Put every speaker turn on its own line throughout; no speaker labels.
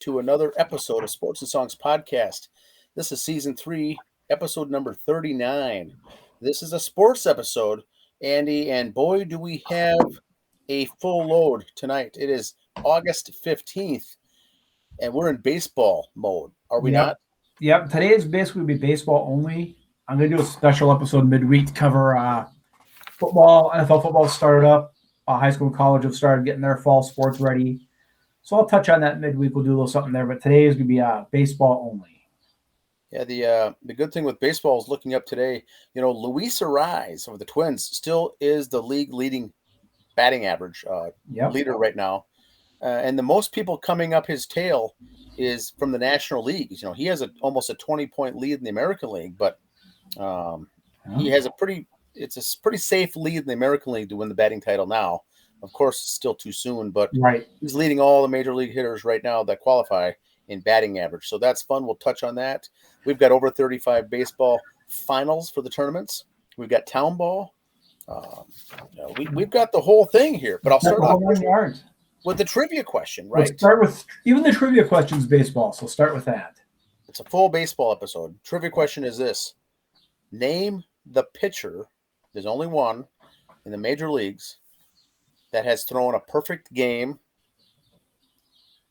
to another episode of Sports and Songs Podcast. This is Season 3, episode number 39. This is a sports episode, Andy, and boy, do we have a full load tonight. It is August 15th, and we're in baseball mode, are we not?
Yep, today is basically be baseball only. I'm going to do a special episode midweek to cover football. NFL football started up. High school and college have started getting their fall sports ready. So I'll touch on that midweek. We'll do a little something there. But today is going to be baseball only.
Yeah, the good thing with baseball is looking up today, Luis Arraez of the Twins still is the league leading batting average leader right now. And the most people coming up his tail is from the National Leagues. He has almost a 20-point lead in the American League, but he has it's a pretty safe lead in the American League to win the batting title now. Of course, it's still too soon, but he's leading all the major league hitters right now that qualify in batting average. So that's fun. We'll touch on that. We've got over 35 baseball finals for the tournaments. We've got town ball. We've got the whole thing here, but I'll start off with the trivia question, right?
We'll start with even the trivia questions baseball, so start with that.
It's a full baseball episode. Trivia question is this. Name the pitcher, there's only one in the major leagues, that has thrown a perfect game,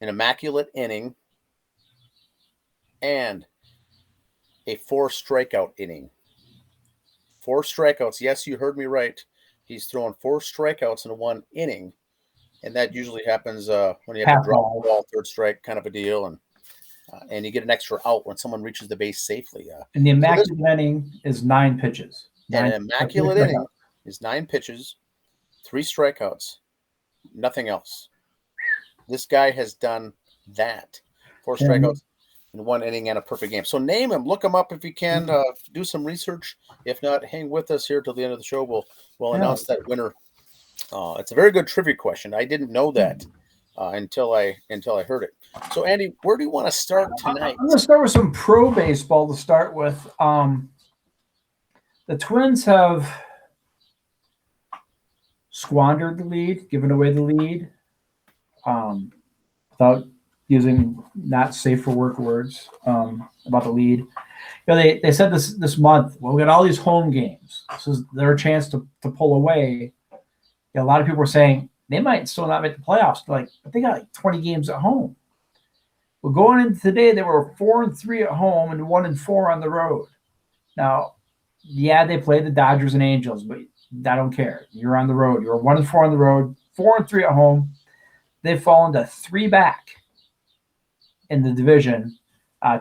an immaculate inning, and a 4-strikeout inning. 4 strikeouts. Yes, you heard me right. He's thrown 4 strikeouts in one inning, and that usually happens when you have to drop the ball, third strike kind of a deal, and you get an extra out when someone reaches the base safely.
And the immaculate inning is 9 pitches.
An immaculate inning is 9 pitches, 3 strikeouts, nothing else. This guy has done that. 4 strikeouts in one inning and a perfect game. So name him. Look him up if you can. Do some research. If not, hang with us here till the end of the show. We'll announce that winner. It's a very good trivia question. I didn't know that until I heard it. So, Andy, where do you want to start tonight?
I'm going to start with some pro baseball to start with. The Twins have squandered the lead, given away the lead, without using not safe for work words about the lead. They said this month, well, we got all these home games. This is their chance to pull away. A lot of people were saying they might still not make the playoffs. But they got 20 games at home. Well, going into today, they were 4-3 at home and 1-4 on the road. Now, they played the Dodgers and Angels, but I don't care. You're on the road. You're 1-4 on the road, 4-3 at home. They've fallen to 3 back in the division,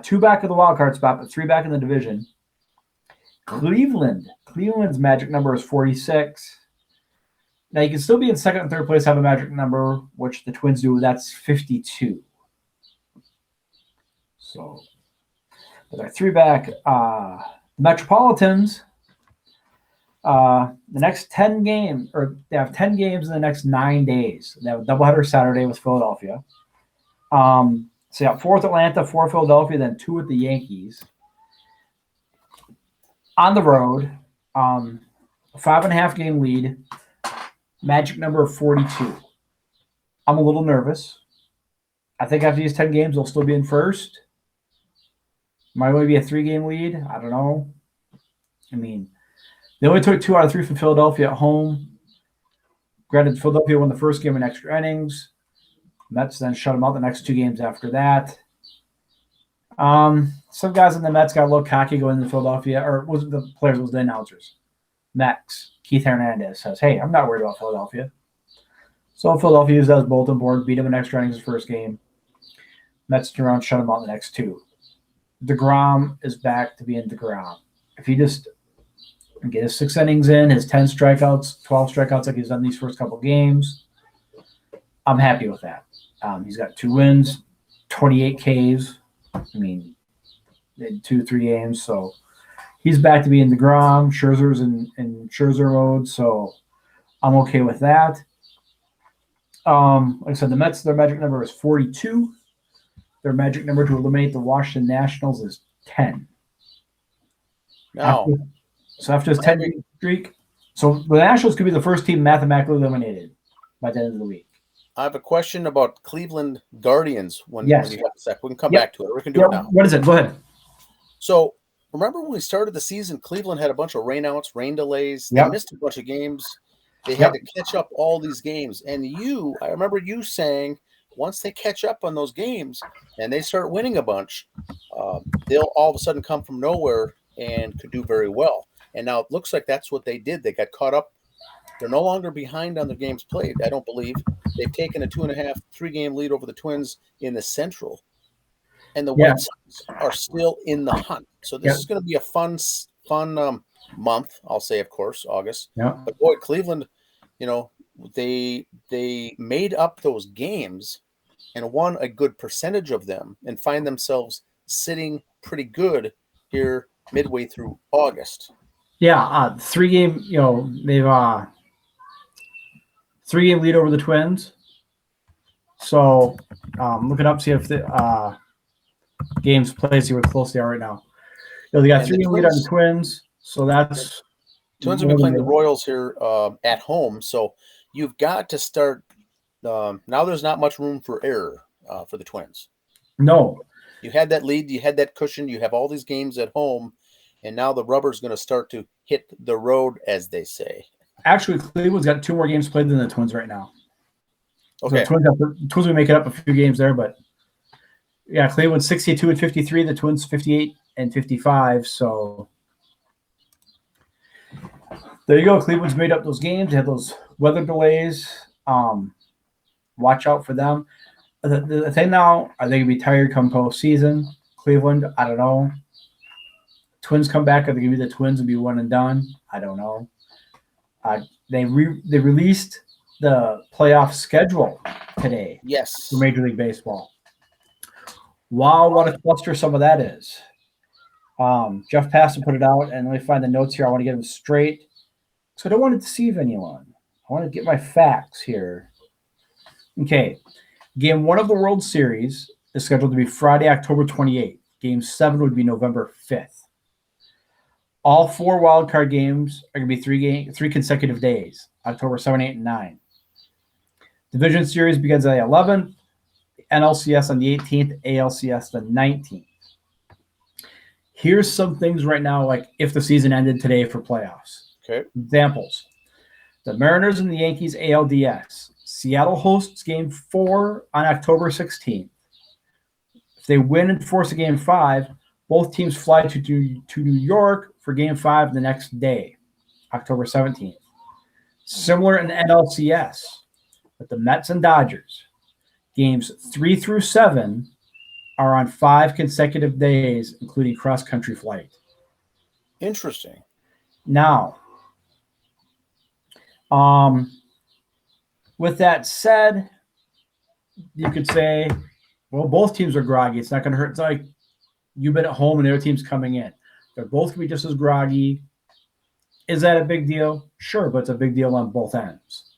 2 back of the wild card spot, but 3 back in the division. Cleveland's magic number is 46. Now, you can still be in second and third place, have a magic number, which the Twins do. That's 52. So, but they're 3 back. The Metropolitans, the next 10 games, or they have 10 games in the next 9 days. They have a doubleheader Saturday with Philadelphia. So, 4 with Atlanta, 4 Philadelphia, then 2 with the Yankees. On the road, a 5.5 game lead. Magic number of 42. I'm a little nervous. I think after these 10 games, they'll still be in first. Might only be a 3-game lead. I don't know. I mean, they only took 2 out of 3 from Philadelphia at home. Granted, Philadelphia won the first game in extra innings. Mets then shut them out the next 2 games after that. Some guys in the Mets got a little cocky going into Philadelphia, or was it the players, was the announcers. Max, Keith Hernandez says, hey, I'm not worried about Philadelphia. So Philadelphia used that as bulletin board, beat him in extra innings the first game. Mets turn around, shut him out the next 2. DeGrom is back to being DeGrom. If he just get his 6 innings in, his 10 strikeouts, 12 strikeouts like he's done these first couple games, I'm happy with that. He's got 2 wins, 28 Ks. I mean, in 2-3 games. So he's back to being DeGrom. Scherzer's in Scherzer mode. So I'm okay with that. Like I said, the Mets, their magic number is 42. Their magic number to eliminate the Washington Nationals is 10.
No.
After this 10-game streak, so the Nationals could be the first team mathematically eliminated by the end of the week.
I have a question about Cleveland Guardians when you have a sec. We can come back to it. Or we can do it now.
What is it? Go ahead.
So, remember when we started the season, Cleveland had a bunch of rainouts, rain delays. They missed a bunch of games. They had to catch up all these games. And I remember you saying, once they catch up on those games and they start winning a bunch, they'll all of a sudden come from nowhere and could do very well. And now it looks like that's what they did. They got caught up. They're no longer behind on the games played, I don't believe. They've taken a 2.5, 3-game lead over the Twins in the Central. And the White Sox are still in the hunt. So this is going to be a fun month, I'll say, of course, August.
Yeah.
But boy, Cleveland, they made up those games and won a good percentage of them and find themselves sitting pretty good here midway through August.
Yeah, 3-game, they've 3-game lead over the Twins. So look it up, see if the games played, see what close they are right now. They got 3-game lead on the Twins, so that's
Twins will be playing the Royals here at home, so you've got to start. Now there's not much room for error for the Twins.
No.
You had that lead, you had that cushion, you have all these games at home, and now the rubber's going to start to hit the road, as they say.
Actually, Cleveland's got 2 more games played than the Twins right now.
Okay.
So the Twins will make it up a few games there, but yeah, Cleveland 62-53, the Twins 58-55. So there you go. Cleveland's made up those games. They had those weather delays. Watch out for them. The thing now, are they going to be tired come postseason? Cleveland, I don't know. Twins come back. Are they going to be the Twins and be one and done? I don't know. They released the playoff schedule today.
Yes.
For Major League Baseball. Wow, what a cluster some of that is. Jeff Passan put it out, and let me find the notes here. I want to get them straight. So I don't want to deceive anyone. I want to get my facts here. Okay. Game 1 of the World Series is scheduled to be Friday, October 28th. Game 7 would be November 5th. All 4 wildcard games are going to be 3 consecutive days, October 7, 8, and 9. Division Series begins on the 11th, NLCS on the 18th, ALCS the 19th. Here's some things right now, like if the season ended today for playoffs.
Okay.
Examples. The Mariners and the Yankees ALDS. Seattle hosts Game 4 on October 16th. If they win and force a Game 5, both teams fly to New York for Game 5 the next day, October 17th. Similar in the NLCS with the Mets and Dodgers. Games 3 through 7 are on 5 consecutive days, including cross-country flight.
Interesting.
Now, with that said, you could say, well, both teams are groggy. It's not going to hurt. It's like you've been at home and the other team's coming in. They're both going to be just as groggy. Is that a big deal? Sure, but it's a big deal on both ends.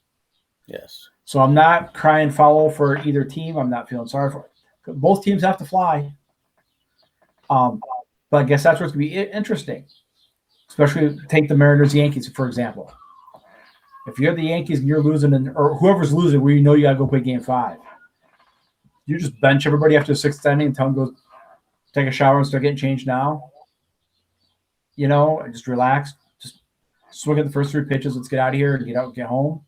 Yes.
So I'm not crying foul for either team. I'm not feeling sorry for it. Both teams have to fly. But I guess that's what's going to be interesting. Especially take the Mariners, Yankees, for example. If you're the Yankees and you're losing, or whoever's losing, where you know you got to go play Game 5, you just bench everybody after the 6th inning and tell them go take a shower and start getting changed now. And just relax. Just swing at the first 3 pitches. Let's get out of here and get home.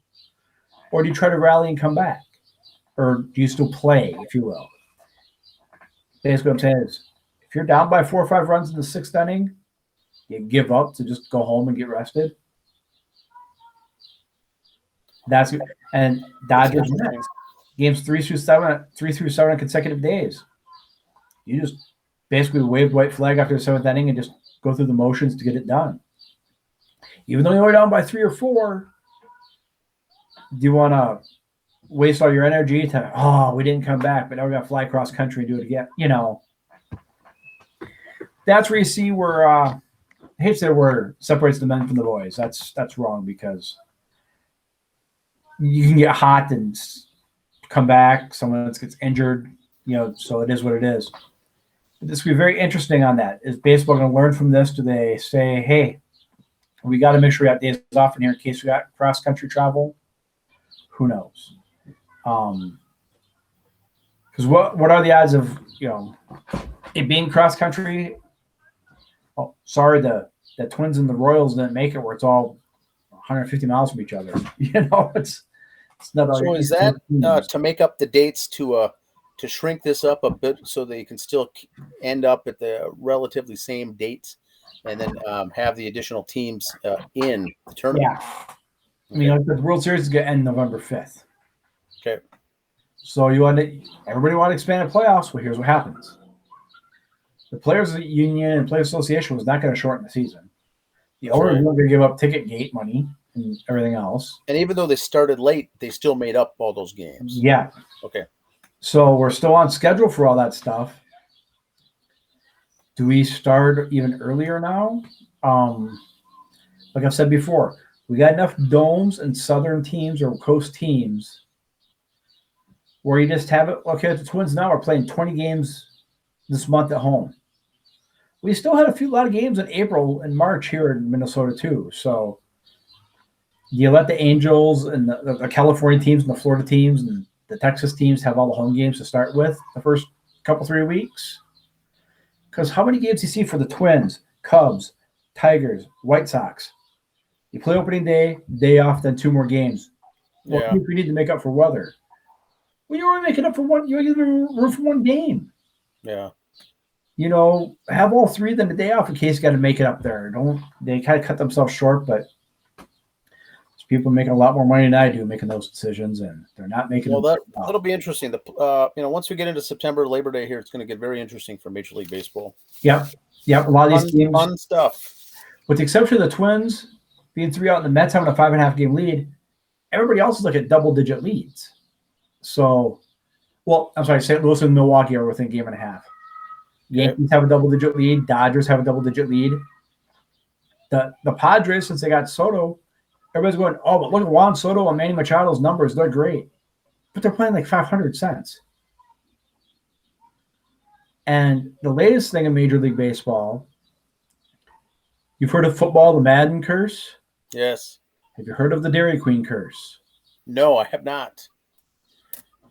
Or do you try to rally and come back? Or do you still play, if you will? Basically, what I'm saying is, if you're down by 4 or 5 runs in the 6th inning, you give up to just go home and get rested. That's good. And Dodgers Mets, games 3 through 7 on consecutive days. You just basically wave white flag after the 7th inning and just go through the motions to get it done. Even though you're down by 3 or 4, do you want to waste all your energy to, we didn't come back, but now we got to fly across country and do it again? That's where you see where I hate to say the word separates the men from the boys. That's wrong, because you can get hot and come back. Someone else gets injured, so it is what it is. But this will be very interesting on that. Is baseball going to learn from this? Do they say, hey, we got to make sure we got days off in here in case we got cross-country travel? Who knows? Because what are the odds of it being cross country? Oh, sorry, the Twins and the Royals didn't make it where it's all 150 miles from each other. It's not all.
So is that to make up the dates to shrink this up a bit so they can still end up at the relatively same dates, and then have the additional teams in the tournament?
Yeah. Okay. I mean, the World Series is going to end November 5th.
Okay.
So everybody want to expand the playoffs. Well, here's what happens. The Players Union and Players Association was not going to shorten the season. The owners weren't going to give up ticket gate money and everything else.
And even though they started late, they still made up all those games.
Yeah.
Okay.
So we're still on schedule for all that stuff. Do we start even earlier now? Like I've said before, we got enough domes and southern teams or coast teams where you just have it. Okay, the Twins now are playing 20 games this month at home. We still had a lot of games in April and March here in Minnesota too. So you let the Angels and the California teams and the Florida teams and the Texas teams have all the home games to start with the first 3 weeks. Because how many games do you see for the Twins, Cubs, Tigers, White Sox? You play opening day off, then 2 more games. Well, if we need to make up for weather. Well, you're only making up for one. You're giving room for one game.
Yeah.
Have all 3 of them a day off in case you got to make it up there. They kind of cut themselves short, but there's people making a lot more money than I do making those decisions, and they're not making.
Well, that'll be interesting. Once we get into September, Labor Day here, it's going to get very interesting for Major League Baseball.
Yep. A lot of these teams,
fun stuff.
With the exception of the Twins being 3 out and the Mets having a 5.5 game lead, everybody else is looking at double-digit leads. So, I'm sorry, St. Louis and Milwaukee are within 1.5 games. Yankees have a double-digit lead. Dodgers have a double-digit lead. The Padres, since they got Soto, everybody's going, oh, but look at Juan Soto and Manny Machado's numbers. They're great. But they're playing like 500 cents. And the latest thing in Major League Baseball, you've heard of football, the Madden curse?
Yes.
Have you heard of the Dairy Queen curse?
No, I have not.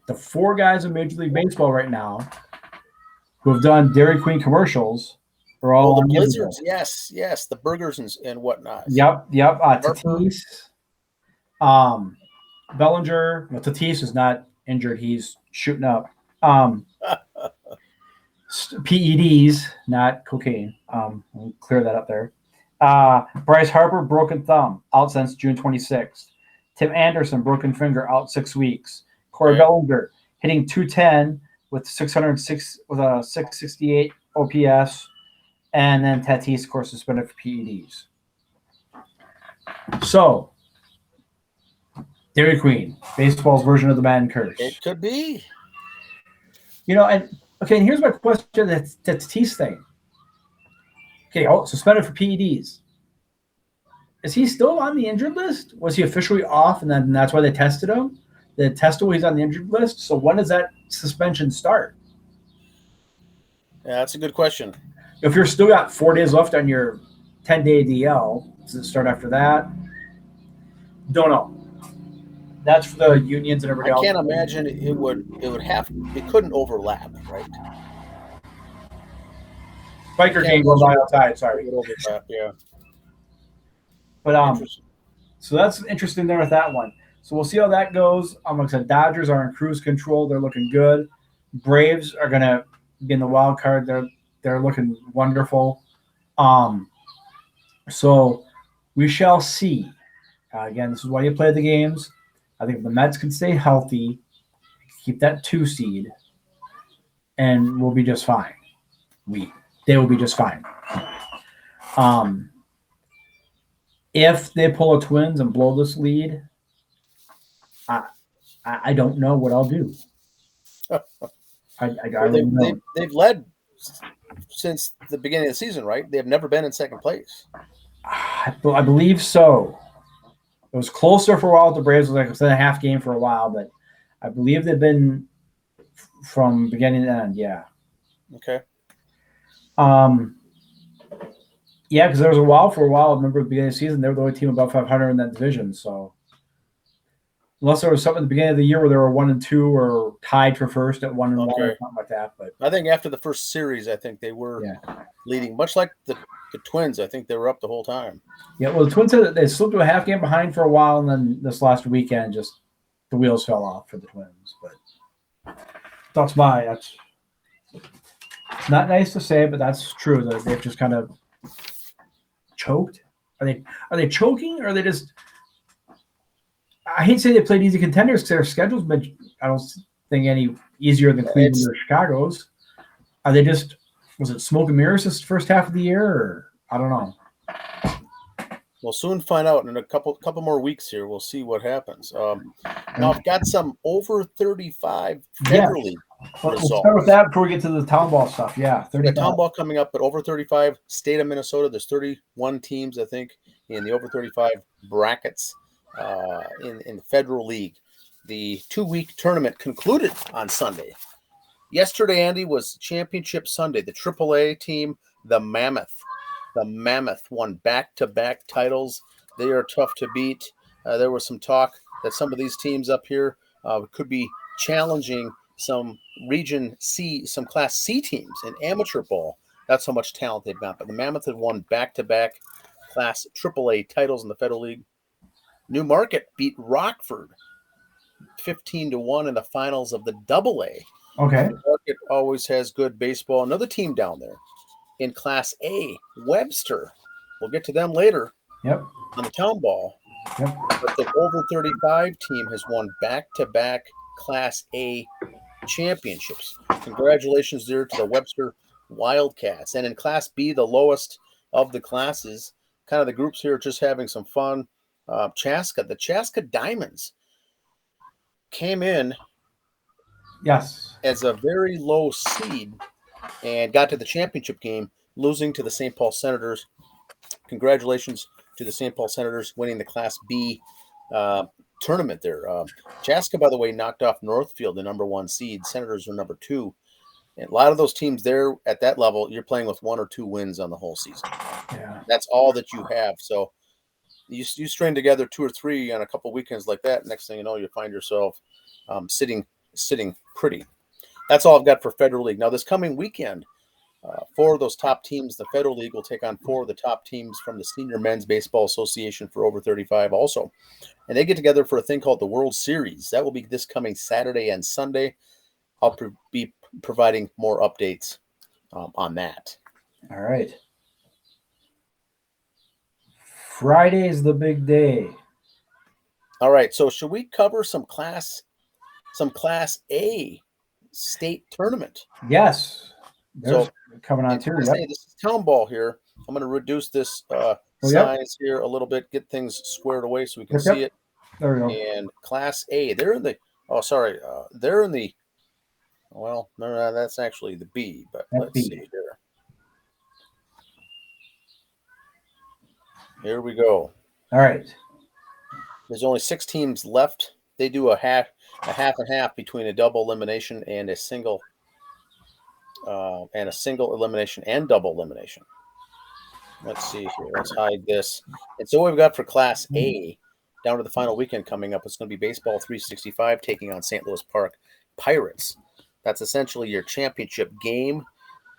The 4 guys in Major League Baseball right now who have done Dairy Queen commercials are all
the Blizzards. Yes, the burgers and whatnot.
Yep. Tatis, Bellinger. Well, Tatis is not injured; he's shooting up. PEDs, not cocaine. I'll clear that up there. Bryce Harper, broken thumb, out since June 26th. Tim Anderson, broken finger, out 6 weeks. Corey Bellinger hitting .210 with 606 with a 668 OPS, and then Tatis, of course, suspended for PEDs. So, Dairy Queen, baseball's version of the Madden curse.
It could be.
And here's my question: that Tatis thing. Okay, suspended for PEDs. Is he still on the injured list? Was he officially off, and then that's why they tested him? They tested him, he's on the injured list. So when does that suspension start?
Yeah, that's a good question.
If you're still got 4 days left on your 10-day DL, does it start after that? Don't know. That's for the unions and everybody else.
I can't imagine it couldn't overlap, right?
Biker game goes by outside, sorry.
It overlap, yeah.
But so that's interesting there with that one. So we'll see how that goes. Like I said, Dodgers are in cruise control. They're looking good. Braves are going to be in the wild card. They're looking wonderful. So we shall see. Again, this is why you play the games. I think if the Mets can stay healthy, keep that 2 seed, and we'll be just fine. They will be just fine. If they pull a Twins and blow this lead, I don't know what I'll do.
They've led since the beginning of the season, right? They've never been in second place.
I believe so. It was closer for a while with the Braves. It was like within a half game for a while, but I believe they've been from beginning to end. Yeah.
Okay.
Yeah, because there was for a while. I remember at the beginning of the season, they were the only team above 500 in that division. So Unless there was something at the beginning of the year where they were 1-2 or tied for first at 1-1 or something like that. But
I think after the first series, I think they were leading, much like the Twins. I think they were up the whole time.
Yeah, well, the Twins said that they slipped to a half game behind for a while, and then this last weekend, just the wheels fell off for the Twins. But that's not nice to say, but that's true. That they've just kind of choked. Are they choking, or are they just? I hate to say they played easy contenders because their schedule's been, I don't think, any easier than Cleveland or Chicago's. Are they just, was it smoke and mirrors this first half of the year, or I don't know.
We'll soon find out in a couple more weeks here. We'll see what happens. Now I've got some over 35 Federal League results.
We'll start with that before we get to the town ball stuff. Yeah,
35. The town ball coming up, but over 35, state of Minnesota. There's 31 teams, I think, in the over 35 brackets in the Federal League. The 2-week tournament concluded on Sunday. Yesterday, Andy, was Championship Sunday. The AAA team, the Mammoth won back-to-back titles. They are tough to beat. There was some talk that some of these teams up here could be challenging some Region C, some Class C teams in amateur ball. That's how much talent they've got. But the Mammoth have won back-to-back Class AAA titles in the Federal League. New Market beat Rockford 15-1 in the finals of the AA.
Okay.
New Market always has good baseball. Another team down there in Class A, Webster. We'll get to them later.
Yep.
On the town ball.
Yep.
But the over 35 team has won back-to-back Class A championships. Congratulations there to the Webster Wildcats. And in Class B, the lowest of the classes, kind of the groups here just having some fun. The Chaska Diamonds came in as a very low seed and got to the championship game, losing to the St. Paul Senators. Congratulations to the St. Paul Senators winning the Class B tournament there. Chaska, by the way, knocked off Northfield, the number 1 seed. Senators are number 2. And a lot of those teams there at that level, you're playing with 1 or 2 wins on the whole season.
Yeah.
That's all that you have. So you string together 2 or 3 on a couple weekends like that. Next thing you know, you find yourself sitting pretty. That's all I've got for Federal League. Now, this coming weekend, 4 of those top teams, the Federal League will take on 4 of the top teams from the Senior Men's Baseball Association for over 35 also. And they get together for a thing called the World Series. That will be this coming Saturday and Sunday. I'll be providing more updates on that.
All right. Friday is the big day.
All right. So should we cover some Class A state tournament?
Yes. There's coming on too.
Yep. This is town ball here. I'm going to reduce this size here a little bit, get things squared away so we can see it.
There we go.
And Class A, they're in the well, no, that's actually the B, but let's see here. Here we go.
All right.
There's only 6 teams left. They do a half and half between a double elimination and a single elimination and double elimination. Let's see here. Let's hide this. And so what we've got for Class A down to the final weekend coming up, it's going to be Baseball 365 taking on St. Louis Park Pirates. That's essentially your championship game.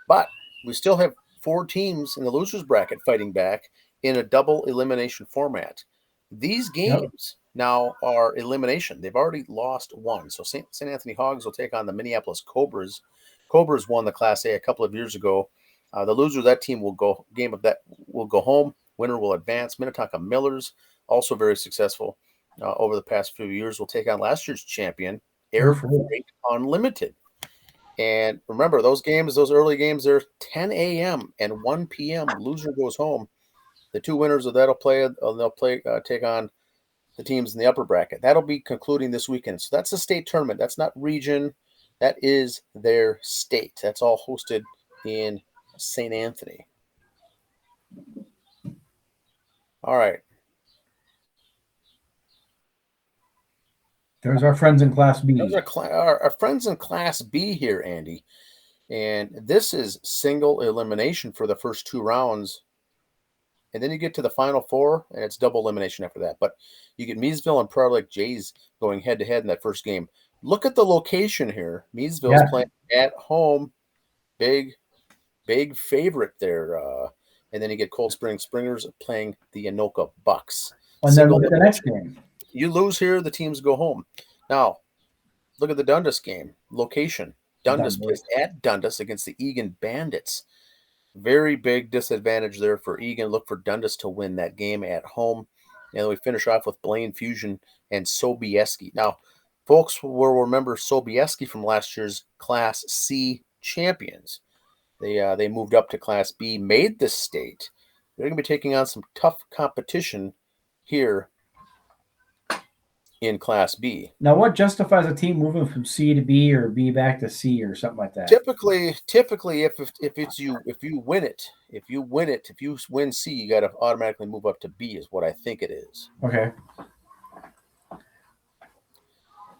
But we still have 4 teams in the losers bracket fighting back in a double elimination format. These games now are elimination. They've already lost 1. So St. Anthony Hogs will take on the Minneapolis Cobras. Cobras won the Class A a couple of years ago. The loser of that team will go home. Winner will advance. Minnetonka Millers, also very successful over the past few years, will take on last year's champion, Air Freight Unlimited. And remember, those early games, they're 10 a.m. and 1 p.m. Loser goes home. The 2 winners of that will take on the teams in the upper bracket. That'll be concluding this weekend. So that's a state tournament. That's not region. That is their state. That's all hosted in St. Anthony. All right.
There's our friends in Class B.
Those are our friends in Class B here, Andy. And this is single elimination for the first 2 rounds and then you get to the Final Four, and it's double elimination after that. But you get Meadville and Prior Lake Jays going head-to-head in that first game. Look at the location here. Meadville's playing at home. Big favorite there. And then you get Cold Spring Springers playing the Anoka Bucks.
And then look at the next game.
You lose here, the teams go home. Now, look at the Dundas game. Location. Dundas plays at Dundas against the Egan Bandits. Very big disadvantage there for Egan. Look for Dundas to win that game at home. And we finish off with Blaine Fusion and Sobieski. Now, folks will remember Sobieski from last year's Class C champions. They moved up to Class B, made the state. They're going to be taking on some tough competition here in Class B.
Now, what justifies a team moving from C to B or B back to C or something like that?
Typically, if you win C, you got to automatically move up to B, is what I think it is.
Okay.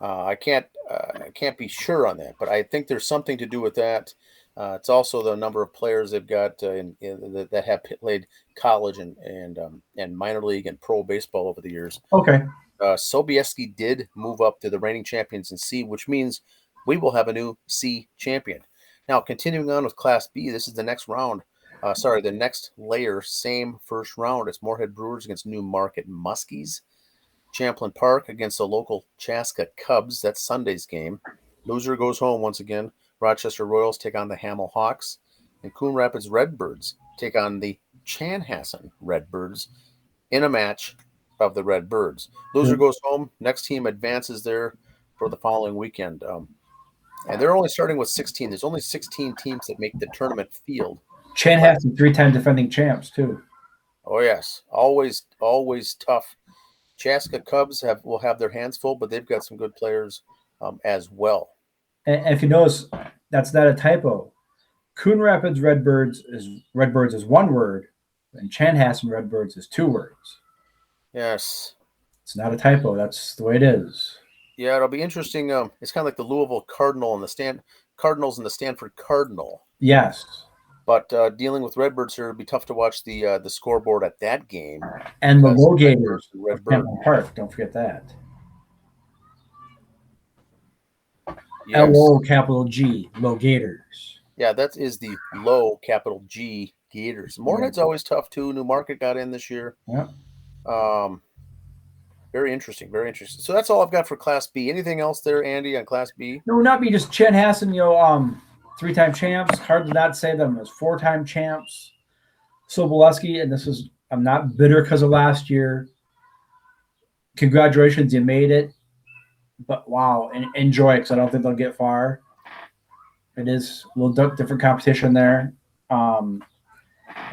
I can't be sure on that, but I think there's something to do with that. It's also the number of players they've got that have played college and minor league and pro baseball over the years.
Okay.
Sobieski did move up to the reigning champions in C, which means we will have a new C champion. Now, continuing on with Class B, this is the next round. The next layer, same first round. It's Moorhead Brewers against Newmarket Muskies. Champlain Park against the local Chaska Cubs. That's Sunday's game. Loser goes home once again. Rochester Royals take on the Hamel Hawks. And Coon Rapids Redbirds take on the Chanhassen Redbirds in a match of the Redbirds. Loser goes home. Next team advances there for the following weekend. And they're only starting with 16. There's only 16 teams that make the tournament field.
Chanhassen, 3-time defending champs, too.
Oh, yes. Always tough. Chaska Cubs will have their hands full, but they've got some good players as well.
And if you notice, that's not a typo. Coon Rapids Redbirds is one word, and Chanhassen Redbirds is two words.
Yes.
It's not a typo. That's the way it is.
Yeah, it'll be interesting. It's kind of like the Louisville Cardinals and the Stanford Cardinal.
Yes.
But dealing with Redbirds here, it'll be tough to watch the scoreboard at that game.
And the Low Gators, Redbird Park. Don't forget that. Yes. L-O capital G, Low Gators.
Yeah, that is the Low capital G Gators. Moorhead's always tough too. Newmarket got in this year.
Yeah.
Very interesting. Very interesting. So that's all I've got for Class B. Anything else there, Andy, on Class B?
No, not be just Chanhassen, 3-time champs. Hard to not say them as 4-time champs. Sobolewski, and I'm not bitter because of last year. Congratulations, you made it. But wow, and enjoy it because I don't think they'll get far. It is a little different competition there. And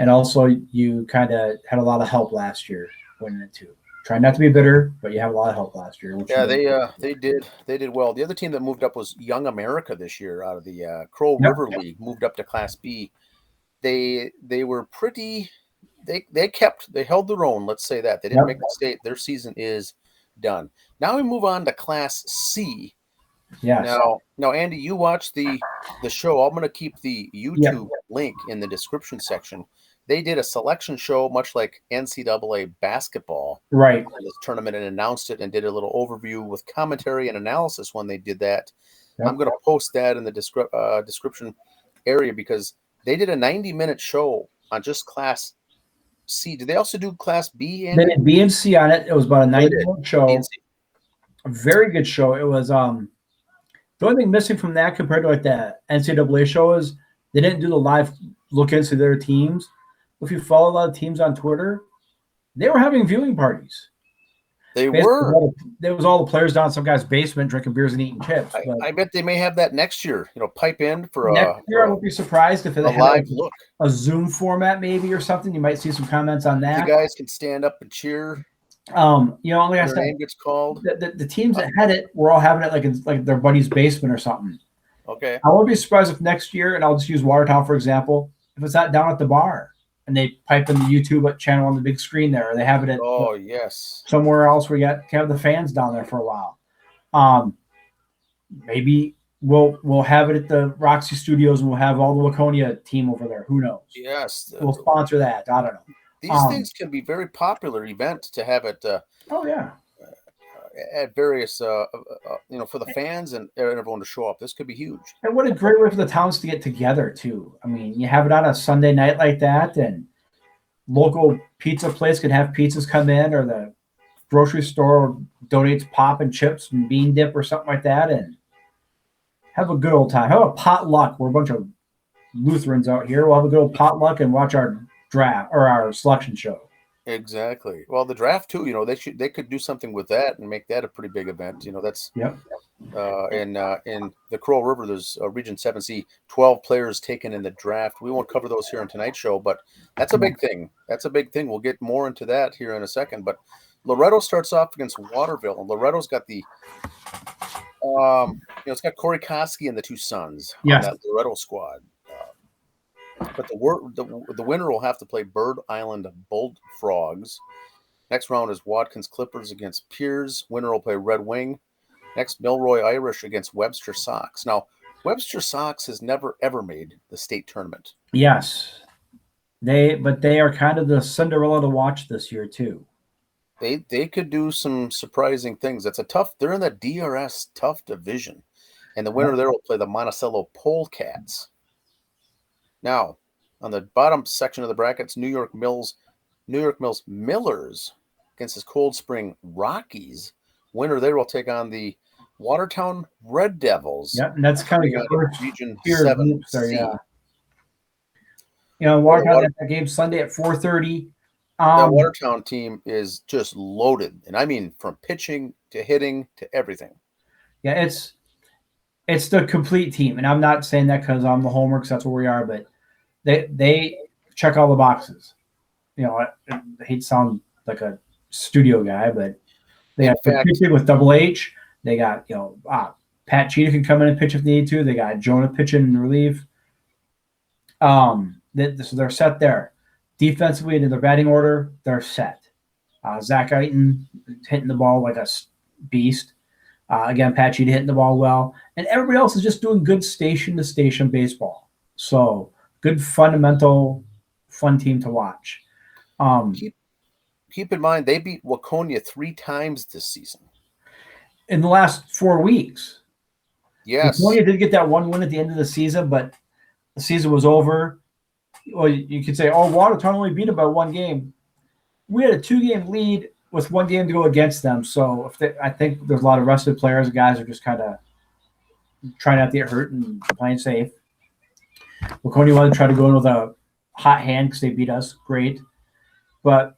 also, you kind of had a lot of help last year winning it too. Try not to be bitter, but you have a lot of help last year.
Yeah, they did well. The other team that moved up was Young America this year out of the Crow River League, moved up to Class B. They were pretty. They held their own. Let's say that they didn't make the state. Their season is done. Now we move on to Class C.
Yes.
Now, Andy, you watched the show. I'm going to keep the YouTube link in the description section. They did a selection show, much like NCAA basketball,
right?
For this tournament, and announced it and did a little overview with commentary and analysis when they did that. Yep. I'm going to post that in the description area because they did a 90-minute show on just Class C. Did they also do Class B?
Andy? They did B and C on it. It was about a 90-minute show. A very good show. It was the only thing missing from that compared to like the NCAA show is they didn't do the live look into their teams. If you follow a lot of teams on Twitter, they were having viewing parties.
They were.
There was all the players down in some guy's basement drinking beers and eating chips.
I bet they may have that next year. Pipe in for
next year. I won't be surprised if it had
live look,
a Zoom format maybe or something. You might see some comments on that.
The guys can stand up and cheer.
Like I said,
their name gets called.
The teams that had it were all having it like their buddy's basement or something.
Okay.
I won't be surprised if next year, and I'll just use Watertown for example, if it's not down at the bar. And they pipe in the YouTube channel on the big screen there, or they have it at somewhere else where you have the fans down there for a while. Maybe we'll have it at the Roxy Studios, and we'll have all the Laconia team over there. Who knows?
Yes,
we'll sponsor that. I don't know.
these things can be very popular events to have it.
Oh yeah.
At various, for the fans and everyone to show up. This could be huge.
And what a great way for the towns to get together too. I mean, you have it on a Sunday night like that, and local pizza place can have pizzas come in, or the grocery store donates pop and chips and bean dip or something like that, and have a good old time. Have a potluck. We're a bunch of Lutherans out here. We'll have a good old potluck and watch our draft or our selection show.
Exactly. Well, the draft too. They could do something with that and make that a pretty big event. That's
Yep.
in the Crow River. There's Region 7C, 12 players taken in the draft. We won't cover those here in tonight's show, but that's a big thing. That's a big thing. We'll get more into that here in a second. But Loretto starts off against Waterville, and Loretto's got the it's got Corey Koski and the two sons on that Loretto squad. But the winner will have to play Bird Island Bullfrogs. Next round is Watkins Clippers against Piers. Winner will play Red Wing. Next, Milroy Irish against Webster Sox. Now, Webster Sox has never, ever made the state tournament.
Yes. They are kind of the Cinderella to watch this year, too.
They could do some surprising things. They're in the DRS tough division. And the winner there will play the Monticello Polecats. Now, on the bottom section of the brackets, New York Mills Millers against the Cold Spring Rockies. Winner there will take on the Watertown Red Devils.
Yeah, and that's kind of your first
Region 7C.
Yeah. Watertown has that game Sunday at 4:30.
The Watertown team is just loaded, and I mean from pitching to hitting to everything.
Yeah, it's the complete team, and I'm not saying that because I'm the homer, because that's where we are, but they check all the boxes. I hate to sound like a studio guy, but they have pitching with Double H. They got Pat Cheetah can come in and pitch if they need to. They got Jonah pitching in relief. So they're set there. Defensively, in their batting order, they're set. Zach Eiton hitting the ball like a beast. Again, Pat Cheetah hitting the ball well. And everybody else is just doing good station-to-station baseball. So, good fundamental, fun team to watch.
Keep in mind, they beat Waconia 3 times this season.
In the last 4 weeks.
Yes.
Waconia did get that one win at the end of the season, but the season was over. Well, you could say, Watertown only beat them by 1 game. We had a 2-game lead with 1 game to go against them. So I think there's a lot of rested players and guys are just kind of trying not to get hurt and playing safe. Waconia wanted to try to go in with a hot hand because they beat us. Great. But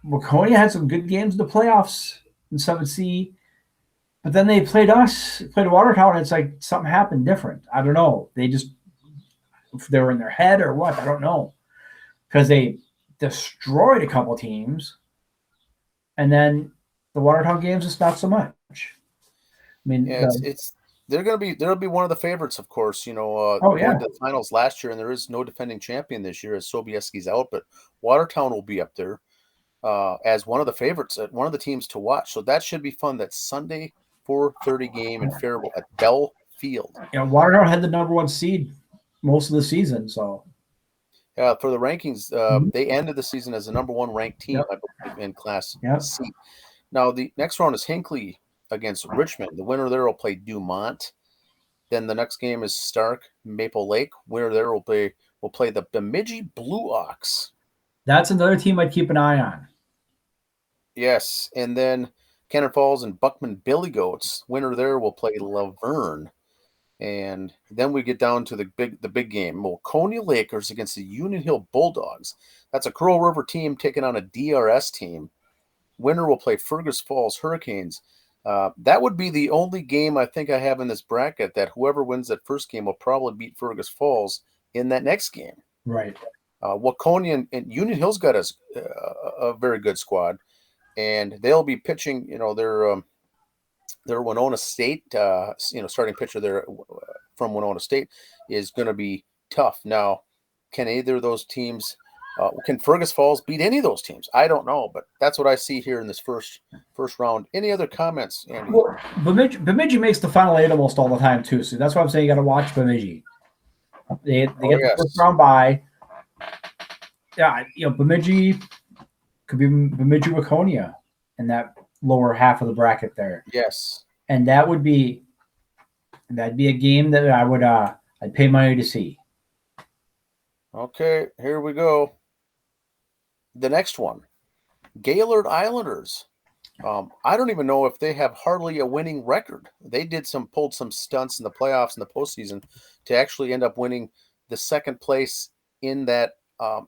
Waconia had some good games in the playoffs in 7C. But then they played Watertown, and it's like something happened different. I don't know. If they were in their head or what, I don't know. Because they destroyed a couple teams. And then the Watertown games, just not so much. I mean,
they'll be one of the favorites, of course. Going to the finals last year, and there is no defending champion this year as Sobieski's out, but Watertown will be up there as one of the favorites, one of the teams to watch. So that should be fun. That Sunday 4:30 game in Faribault at Bell Field.
Watertown had the number 1 seed most of the season, so.
For the rankings, they ended the season as the number 1 ranked team, I believe, in Class C. Now, the next round is Hinckley against Richmond. The winner there will play Dumont. Then the next game is Stark Maple Lake. Winner there will play the Bemidji Blue Ox.
That's another team I'd keep an eye on.
Yes, and then Cannon Falls and Buckman Billy Goats. Winner there will play Laverne. And then we get down to the big game. Waconia Lakers against the Union Hill Bulldogs. That's a Crow River team taking on a DRS team. Winner will play Fergus Falls Hurricanes. That would be the only game I think I have in this bracket that whoever wins that first game will probably beat Fergus Falls in that next game.
Right.
Waconia and Union Hill's got a very good squad, and they'll be pitching. Their Winona State, starting pitcher there from Winona State is going to be tough. Now, can either of those teams, can Fergus Falls beat any of those teams? I don't know, but that's what I see here in this first round. Any other comments, Andy?
Well, Bemidji makes the final 8 almost all the time too, so that's why I'm saying you got to watch Bemidji. They get the first round bye. Bemidji could be Bemidji Waconia in that lower half of the bracket there.
Yes.
And that'd be a game that I'd pay money to see.
Okay, here we go. The next one, Gaylord Islanders. I don't even know if they have hardly a winning record. They pulled some stunts in the playoffs in the postseason to actually end up winning the second place in that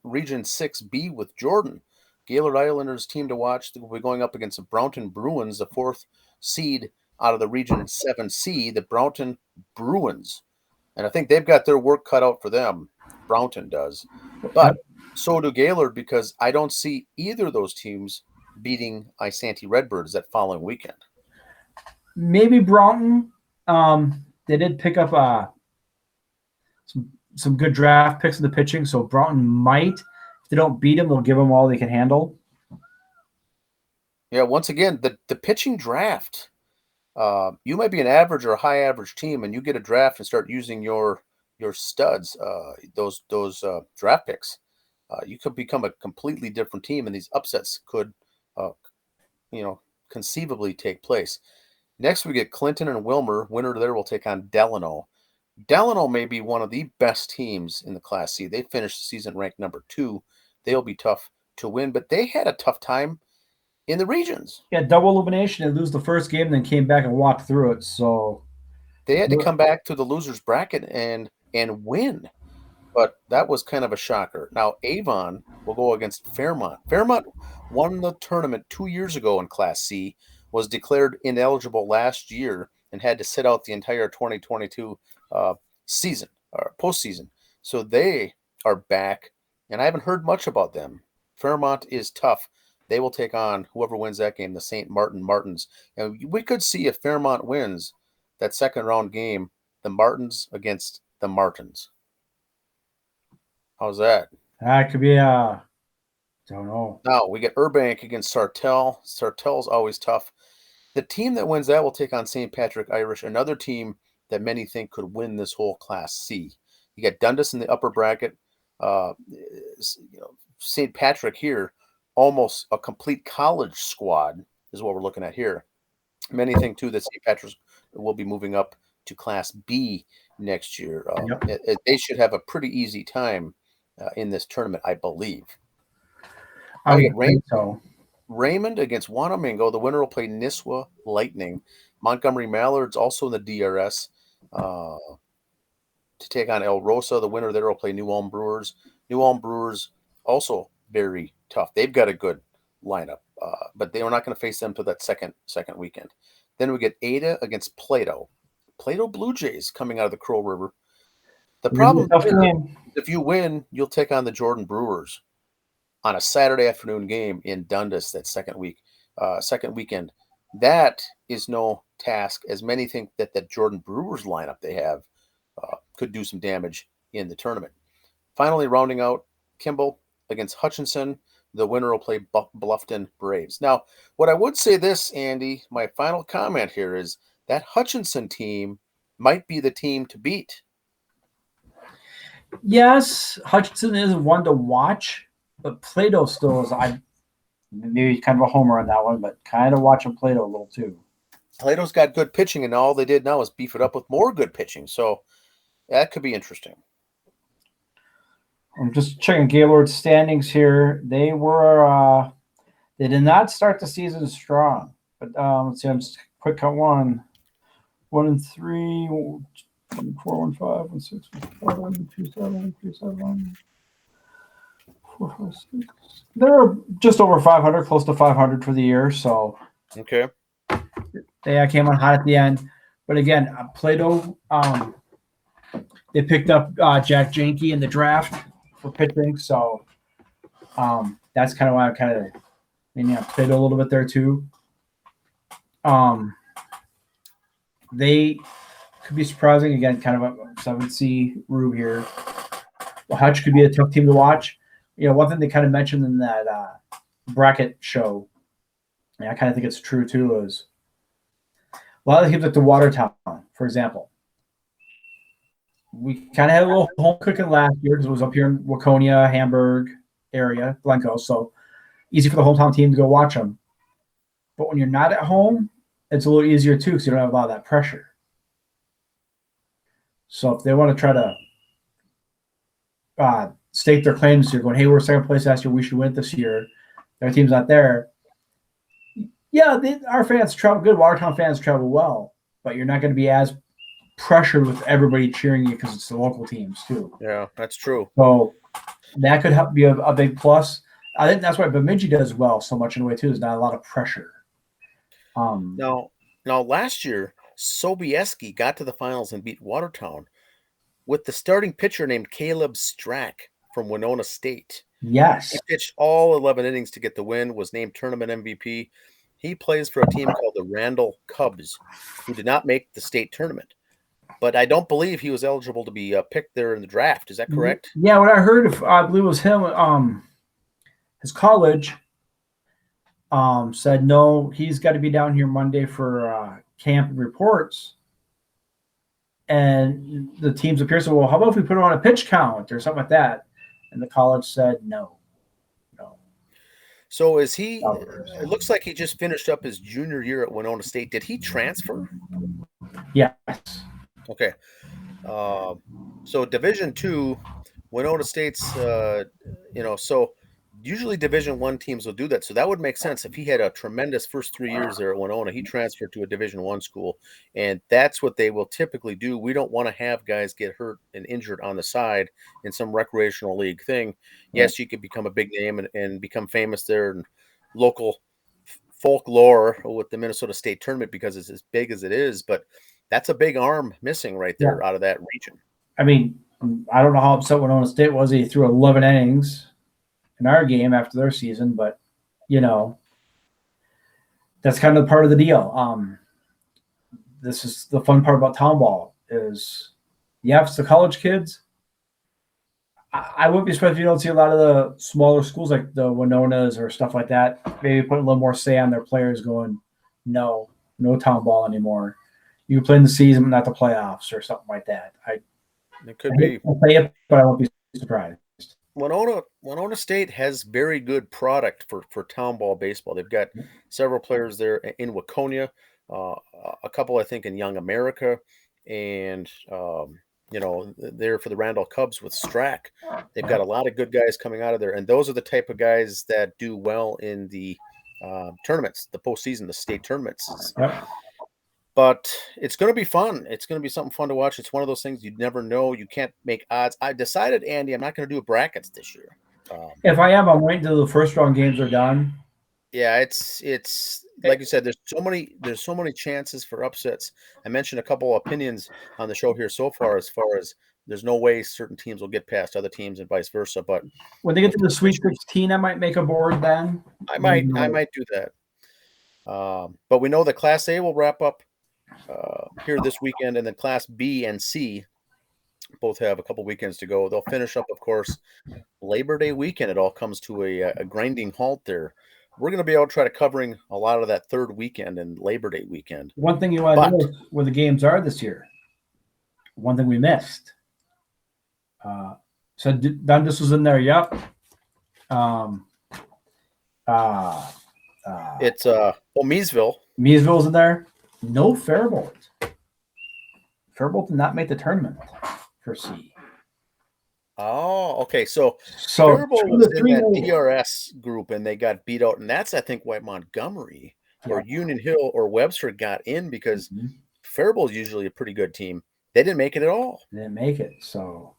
Region 6B with Jordan. Gaylord Islanders team to watch. They'll be going up against the Brownton Bruins, the fourth seed out of the Region 7C, the Brownton Bruins. And I think they've got their work cut out for them. Brownton does. But so do Gaylord, because I don't see either of those teams beating Isanti Redbirds that following weekend.
Maybe Brownton. They did pick up some good draft picks in the pitching, so Brownton might, if they don't beat them, they'll give them all they can handle.
Yeah, once again, the pitching draft. You might be an average or a high average team, and you get a draft and start using your studs, those draft picks. You could become a completely different team, and these upsets could conceivably take place. Next, we get Clinton and Wilmer. Winner there will take on Delano. Delano may be one of the best teams in the Class C. They finished the season ranked number 2. They'll be tough to win, but they had a tough time in the regions.
Yeah, double elimination and lose the first game, then came back and walked through it. So
they had to come back to the losers bracket and win. But that was kind of a shocker. Now, Avon will go against Fairmont. Fairmont won the tournament 2 years ago in Class C, was declared ineligible last year, and had to sit out the entire 2022 season or postseason. So they are back, and I haven't heard much about them. Fairmont is tough. They will take on whoever wins that game, the St. Martin Martins. And we could see if Fairmont wins that second round game, the Martins against the Martins. How's that?
That could be don't know.
Now we get Urbank against Sartell. Sartell's always tough. The team that wins that will take on St. Patrick Irish, another team that many think could win this whole Class C. You got Dundas in the upper bracket. St. Patrick here, almost a complete college squad is what we're looking at here. Many think too that St. Patrick's will be moving up to Class B next year. They should have a pretty easy time in this tournament, I believe.
I think so.
Raymond against Wanamingo. The winner will play Nisswa Lightning. Montgomery Mallards also in the DRS to take on El Rosa. The winner there will play New Ulm Brewers. New Ulm Brewers also very tough. They've got a good lineup, but they were not going to face them till that second weekend. Then we get Ada against Plato. Plato Blue Jays coming out of the Crow River. The problem is, if you win, you'll take on the Jordan Brewers on a Saturday afternoon game in Dundas that second weekend. That is no task, as many think that the Jordan Brewers lineup they have could do some damage in the tournament. Finally, rounding out, Kimball against Hutchinson. The winner will play Bluffton Braves. Now, what I would say this, Andy, my final comment here is that Hutchinson team might be the team to beat.
Yes, Hutchinson is one to watch, but Plato still is. Maybe kind of a homer on that one, but kind of watching Plato a little too.
Plato's got good pitching, and all they did now is beef it up with more good pitching. So that could be interesting.
I'm just checking Gaylord's standings here. They did not start the season strong, but let's see. I'm just quick count 1 and 3, 4, 1, 5, 1, 6, 1, 7, 2, 7, 3, 7, 4, 5, 6. They're just over 500, close to 500 for the year. So
okay,
they came on hot at the end, but again, Plato. They picked up Jack Janke in the draft for pitching, so that's kind of why I played a little bit there too. They could be surprising again, kind of a 7C Rube here. Well, Hutch could be a tough team to watch. One thing they kind of mentioned in that bracket show, and I kind of think it's true too, is a lot of the teams like the Watertown, for example. We kind of had a little home cooking last year because it was up here in Waconia, Hamburg, area, Glencoe, so easy for the hometown team to go watch them. But when you're not at home, it's a little easier too because you don't have a lot of that pressure. So if they want to try to stake their claims, you're going, hey, we're second place last year, we should win this year. Their team's not there. Yeah, our fans travel good. Watertown fans travel well, but you're not going to be as pressured with everybody cheering you because it's the local teams too.
Yeah, that's true.
So that could help be a big plus. I think that's why Bemidji does well so much in a way too. There's not a lot of pressure.
Now last year, Sobieski got to the finals and beat Watertown with the starting pitcher named Caleb Strack from Winona State.
Yes.
He pitched all 11 innings to get the win, was named tournament MVP. He plays for a team called the Randall Cubs, who did not make the state tournament. But I don't believe he was eligible to be picked there in the draft. Is that correct?
Yeah, what I heard, I believe it was him, his college said, no, he's got to be down here Monday for camp reports. And the teams up here said, well, how about if we put him on a pitch count or something like that? And the college said, no.
So is he – it looks like he just finished up his junior year at Winona State. Did he transfer?
Yes.
Okay. So Division II, Winona State's, so usually Division I teams will do that. So that would make sense. If he had a tremendous first 3 years there at Winona, he transferred to a Division I school, and that's what they will typically do. We don't want to have guys get hurt and injured on the side in some recreational league thing. Yes, you could become a big name and become famous there and local folklore with the Minnesota State Tournament because it's as big as it is, but that's a big arm missing right there out of that region.
I mean, I don't know how upset Winona State was. He threw 11 innings in our game after their season, but that's kind of part of the deal. This is the fun part about town ball is, if it's the college kids, I wouldn't be surprised if you don't see a lot of the smaller schools like the Winonas or stuff like that, maybe putting a little more say on their players going, no town ball anymore. You play in the season, but not the playoffs or something like that.
It could be.
I'll play it, but I won't be surprised.
Winona State has very good product for town ball baseball. They've got several players there in Waconia, a couple I think in Young America, and there for the Randall Cubs with Strack. They've got a lot of good guys coming out of there, and those are the type of guys that do well in the tournaments, the postseason, the state tournaments.
Yep.
But it's going to be fun. It's going to be something fun to watch. It's one of those things you never know. You can't make odds. I decided, Andy, I'm not going to do brackets this year.
If I am, I'm waiting until the first round games are done.
Yeah, it's like you said. There's so many chances for upsets. I mentioned a couple opinions on the show here so far as there's no way certain teams will get past other teams and vice versa. But
when they get to the Sweet 16, I might make a board then.
I might do that. But we know that Class A will wrap up here this weekend, and then Class B and C both have a couple weekends to go. They'll finish up, of course, Labor Day weekend. It all comes to a grinding halt there. We're going to be able to try to covering a lot of that third weekend and Labor Day weekend.
One thing you want to know where the games are this year. One thing we missed. So Dundas was in there. Yep.
It's Meesville.
Meesville's in there. No Faribault. Faribault did not make the tournament for C.
Oh, okay. So Faribault was in that DRS group, and they got beat out. And that's, I think, why Montgomery or Union Hill or Webster got in because Faribault is usually a pretty good team. They didn't make it at all.
They didn't make it. So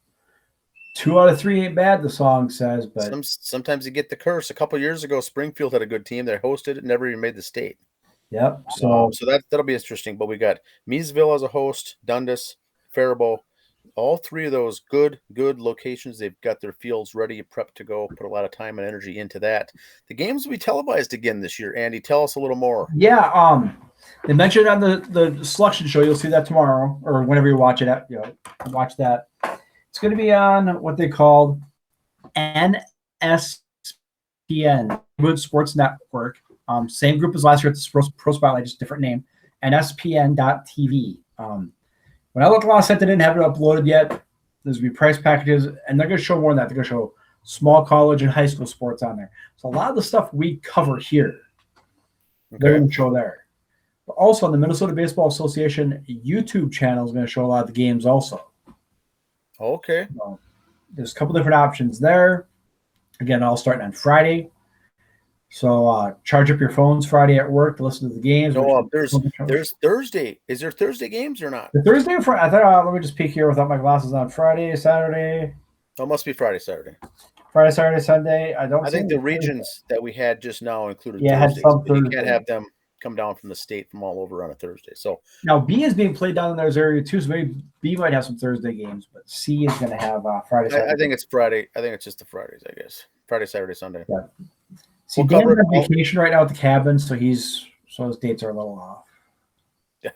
2 out of 3 ain't bad, the song says. But
sometimes you get the curse. A couple of years ago, Springfield had a good team. They hosted it, never even made the state.
Yep.
So that'll be interesting. But we got Meesville as a host, Dundas, Faribault, all three of those good locations. They've got their fields ready, prepped to go. Put a lot of time and energy into that. The games will be televised again this year. Andy, tell us a little more.
Yeah. They mentioned on the selection show. You'll see that tomorrow or whenever you watch it. Watch that. It's going to be on what they called NSPN, Neighborhood Sports Network. Same group as last year at the Pro Spotlight, just different name. NSPN.TV. When I looked last night, they didn't have it uploaded yet. There's going to be price packages, and they're going to show more than that. They're going to show small college and high school sports on there. So a lot of the stuff we cover here, they're going to show there. But also on the Minnesota Baseball Association YouTube channel is going to show a lot of the games also.
Okay.
So there's a couple different options there. Again, all starting on Friday. So charge up your phones Friday at work to listen to the games.
No, there's Thursday. Is there Thursday games or not?
The Thursday or Friday? I thought, let me just peek here without my glasses on. Friday, Saturday.
Oh, it must be Friday, Saturday.
Friday, Saturday, Sunday. I
think the regions that we had just now included
Thursdays.
You can't have them come down from the state from all over on a Thursday. So
now B is being played down in those areas too. So maybe B might have some Thursday games, but C is going to have Friday, Saturday.
I think it's Friday. I think it's just the Fridays, I guess. Friday, Saturday, Sunday.
Yeah. See, Dan's on vacation right now at the cabin, so his dates are a little off.
Yeah.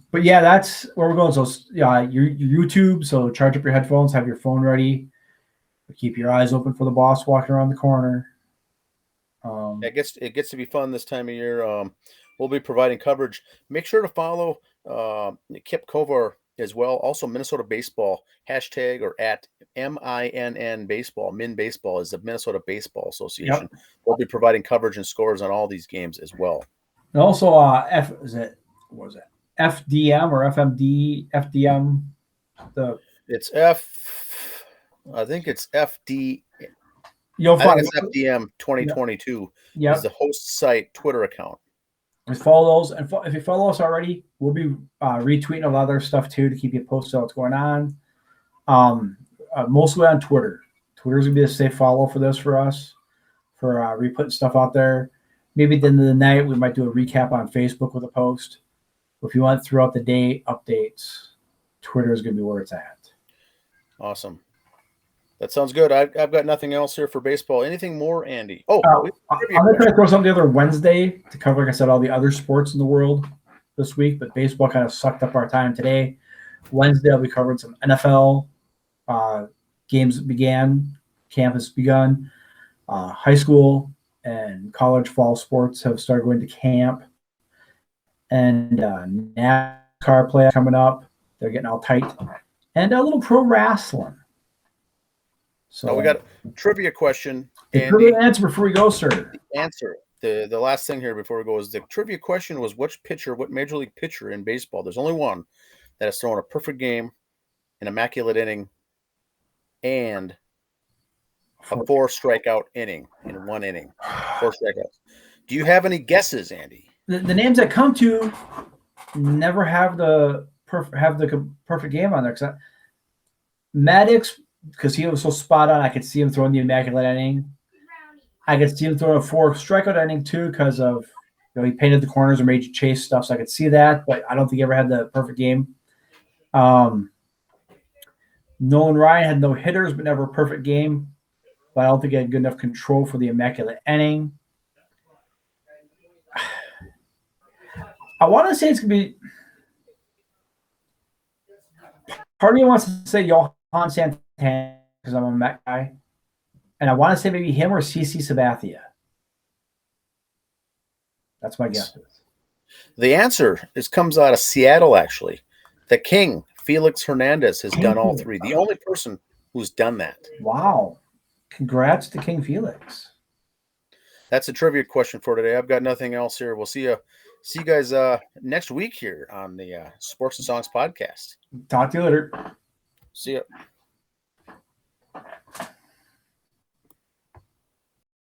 But yeah, that's where we're going. So yeah, your YouTube. So charge up your headphones, have your phone ready, keep your eyes open for the boss walking around the corner.
It gets to be fun this time of year. We'll be providing coverage. Make sure to follow Kip Kovar as well. Also, Minnesota Baseball hashtag or at MINN Baseball. Min Baseball is the Minnesota Baseball Association. Yep. We'll be providing coverage and scores on all these games as well.
And also, FDM or FDM?
It's F. I think it's FD.
You'll find
it's FDM 2022.
Yeah,
is the host site Twitter account.
Just follow those, and if you follow us already, we'll be retweeting a lot of other stuff too to keep you posted on what's going on. Mostly on Twitter. Twitter's gonna be a safe follow for this for us, for re-putting stuff out there. Maybe at the end of the night we might do a recap on Facebook with a post. If you want throughout the day updates, Twitter is gonna be where it's at.
Awesome. That sounds good. I've got nothing else here for baseball. Anything more, Andy? Oh,
I'm going to try to throw something together Wednesday to cover, like I said, all the other sports in the world this week, but baseball kind of sucked up our time today. Wednesday, I'll be covering some NFL games that began, camp has begun. High school and college fall sports have started going to camp. And NASCAR play coming up. They're getting all tight. And a little pro wrestling. So
now we got a trivia question.
The answer before we go, sir.
The answer. The last thing here before we go is the trivia question was what major league pitcher in baseball? There's only one that has thrown a perfect game, an immaculate inning, and a 4 strikeout inning in one inning. 4 strikeouts. Do you have any guesses, Andy?
The names that come to never have the perfect game on there. Maddox, because he was so spot on, I could see him throwing the immaculate inning. I could see him throwing a 4 strikeout inning too, because of he painted the corners or made you chase stuff, so I could see that. But I don't think he ever had the perfect game. Nolan Ryan had no hitters, but never a perfect game. But I don't think he had good enough control for the immaculate inning. I want to say it's going to be – part of me wants to say Johan Santana because I'm a Met guy. And I want to say maybe him or CC Sabathia. That's my guess.
The answer comes out of Seattle, actually. The King, Felix Hernandez, has done all 3. The only person who's done that.
Wow. Congrats to King Felix.
That's a trivia question for today. I've got nothing else here. We'll see you guys next week here on the Sports and Songs podcast.
Talk to you later.
See ya.